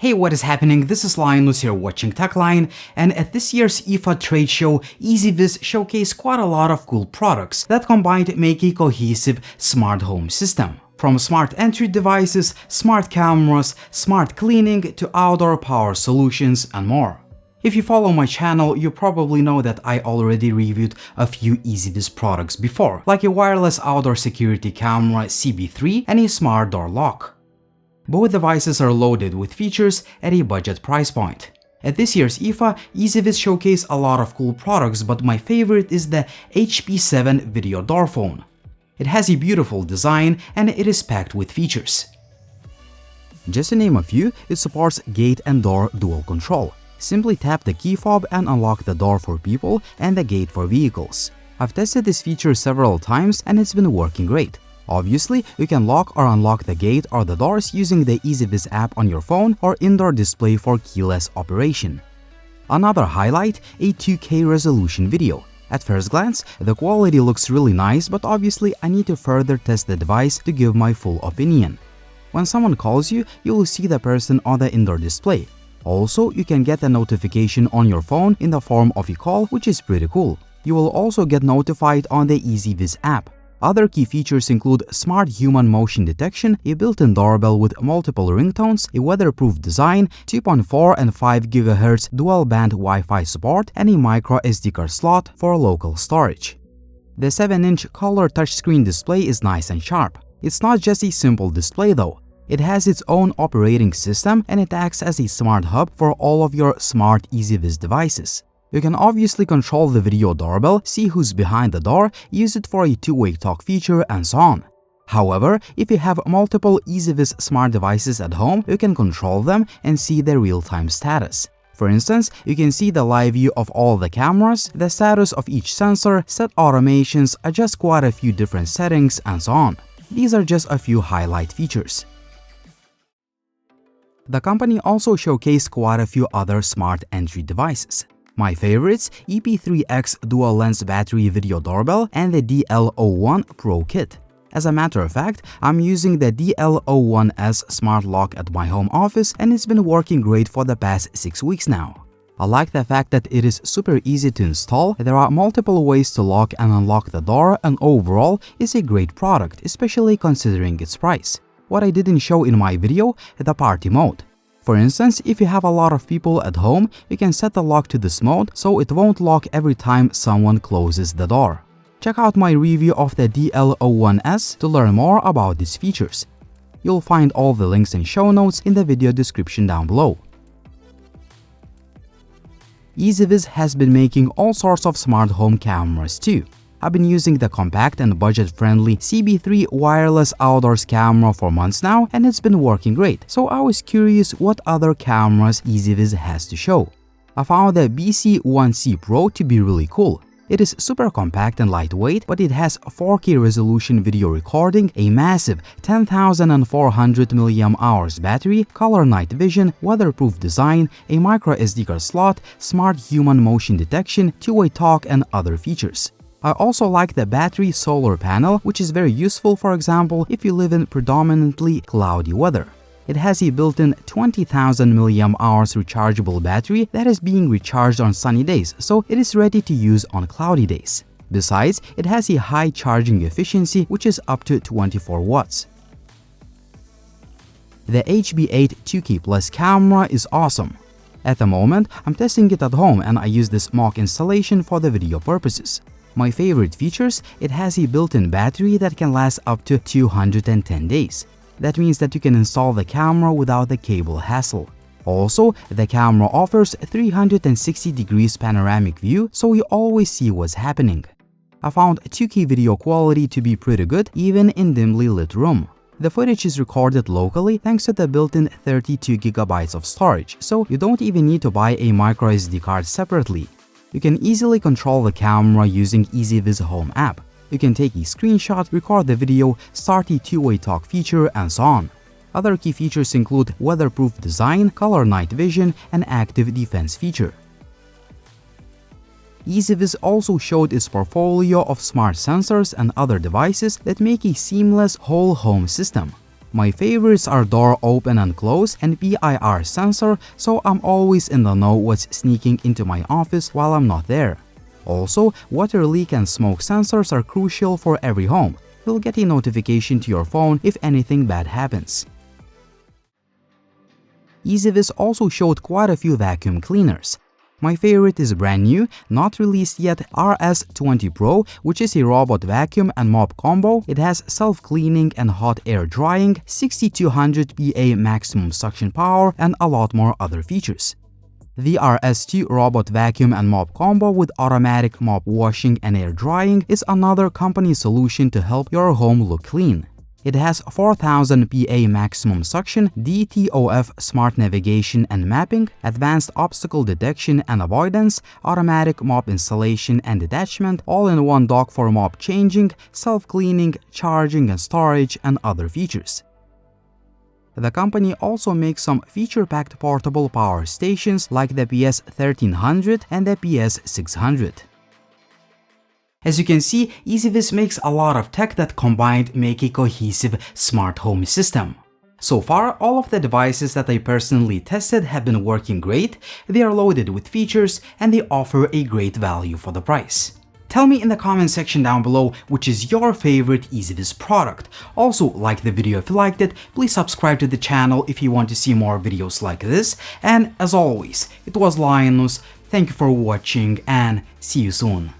Hey, what is happening? This is Linus here watching TechLine, and at this year's IFA trade show, EZVIZ showcased quite a lot of cool products that combined make a cohesive smart home system. From smart entry devices, smart cameras, smart cleaning to outdoor power solutions and more. If you follow my channel, you probably know that I already reviewed a few EZVIZ products before, like a wireless outdoor security camera CB3 and a smart door lock. Both devices are loaded with features at a budget price point. At this year's IFA, EZVIZ showcased a lot of cool products, but my favorite is the HP7 video door phone. It has a beautiful design and it is packed with features. Just to name a few, it supports gate and door dual control. Simply tap the key fob and unlock the door for people and the gate for vehicles. I've tested this feature several times and it's been working great. Obviously, you can lock or unlock the gate or the doors using the EZVIZ app on your phone or indoor display for keyless operation. Another highlight, a 2K resolution video. At first glance, the quality looks really nice, but obviously I need to further test the device to give my full opinion. When someone calls you, you will see the person on the indoor display. Also, you can get a notification on your phone in the form of a call, which is pretty cool. You will also get notified on the EZVIZ app. Other key features include smart human motion detection, a built-in doorbell with multiple ringtones, a weatherproof design, 2.4 and 5 GHz dual-band Wi-Fi support, and a micro SD card slot for local storage. The 7-inch color touchscreen display is nice and sharp. It's not just a simple display though. It has its own operating system and it acts as a smart hub for all of your smart EZVIZ devices. You can obviously control the video doorbell, see who's behind the door, use it for a two-way talk feature, and so on. However, if you have multiple EZVIZ smart devices at home, you can control them and see their real-time status. For instance, you can see the live view of all the cameras, the status of each sensor, set automations, adjust quite a few different settings, and so on. These are just a few highlight features. The company also showcased quite a few other smart entry devices. My favorites, EP3X dual lens battery video doorbell and the DL01 Pro kit. As a matter of fact, I'm using the DL01S smart lock at my home office and it's been working great for the past 6 weeks now. I like the fact that it is super easy to install, there are multiple ways to lock and unlock the door, and overall, it's a great product, especially considering its price. What I didn't show in my video, the party mode. For instance, if you have a lot of people at home, you can set the lock to this mode so it won't lock every time someone closes the door. Check out my review of the DL01S to learn more about these features. You'll find all the links and show notes in the video description down below. EZVIZ has been making all sorts of smart home cameras too. I've been using the compact and budget-friendly CB3 wireless outdoors camera for months now and it's been working great, so I was curious what other cameras EZVIZ has to show. I found the BC1C Pro to be really cool. It is super compact and lightweight, but it has 4K resolution video recording, a massive 10,400 mAh battery, color night vision, weatherproof design, a micro SD card slot, smart human motion detection, two-way talk, and other features. I also like the battery solar panel, which is very useful, for example, if you live in predominantly cloudy weather. It has a built-in 20,000 mAh rechargeable battery that is being recharged on sunny days, so it is ready to use on cloudy days. Besides, it has a high charging efficiency, which is up to 24 watts. The HB8 2K Plus camera is awesome. At the moment, I'm testing it at home and I use this mock installation for the video purposes. My favorite features, it has a built-in battery that can last up to 210 days. That means that you can install the camera without the cable hassle. Also, the camera offers 360 degrees panoramic view, so you always see what's happening. I found 2K video quality to be pretty good even in dimly lit room. The footage is recorded locally thanks to the built-in 32 GB of storage, so you don't even need to buy a micro SD card separately. You can easily control the camera using EZVIZ Home app. You can take a screenshot, record the video, start a two-way talk feature, and so on. Other key features include weatherproof design, color night vision, and active defense feature. EZVIZ also showed its portfolio of smart sensors and other devices that make a seamless whole home system. My favorites are door open and close and PIR sensor, so I'm always in the know what's sneaking into my office while I'm not there. Also, water leak and smoke sensors are crucial for every home. You'll get a notification to your phone if anything bad happens. EZVIZ also showed quite a few vacuum cleaners. My favorite is brand new, not released yet, RS20 Pro, which is a robot vacuum and mop combo. It has self-cleaning and hot air drying, 6200 PA maximum suction power, and a lot more other features. The RS2 robot vacuum and mop combo with automatic mop washing and air drying is another company solution to help your home look clean. It has 4000 PA maximum suction, DTOF smart navigation and mapping, advanced obstacle detection and avoidance, automatic mop installation and detachment, all-in-one dock for mop changing, self-cleaning, charging and storage, and other features. The company also makes some feature-packed portable power stations like the PS1300 and the PS600. As you can see, EZVIZ makes a lot of tech that combined make a cohesive smart home system. So far, all of the devices that I personally tested have been working great, they are loaded with features, and they offer a great value for the price. Tell me in the comment section down below which is your favorite EZVIZ product. Also, like the video if you liked it, please subscribe to the channel if you want to see more videos like this, and as always, it was Linus, thank you for watching and see you soon.